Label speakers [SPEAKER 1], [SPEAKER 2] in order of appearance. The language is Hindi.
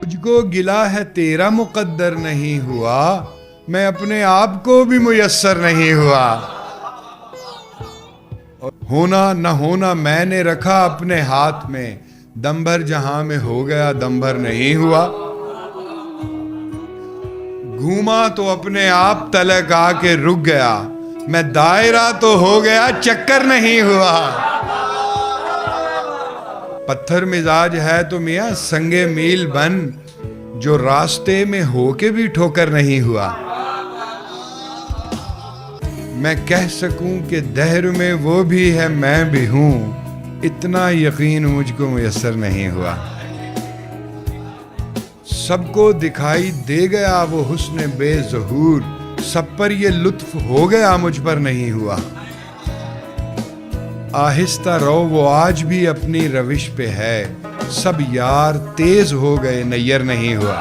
[SPEAKER 1] मुझको गिला है तेरा मुकद्दर नहीं हुआ, मैं अपने आप को भी मुयस्सर नहीं हुआ। होना न होना मैंने रखा अपने हाथ में, दम भर जहां में हो गया दम भर नहीं हुआ। घूमा तो अपने आप तलक आके रुक गया, मैं दायरा तो हो गया चक्कर नहीं हुआ। पत्थर मिजाज है तो मियां संगे मील बन, जो रास्ते में होके भी ठोकर नहीं हुआ। मैं कह सकूं कि दहर में वो भी है मैं भी हूं, इतना यकीन मुझको मुयस्सर नहीं हुआ। सबको दिखाई दे गया वो हुस्न बेज़हूर, सब पर ये लुत्फ हो गया मुझ पर नहीं हुआ। आहिस्ता रो वो आज भी अपनी रविश पे है, सब यार तेज हो गए नैयर नहीं हुआ।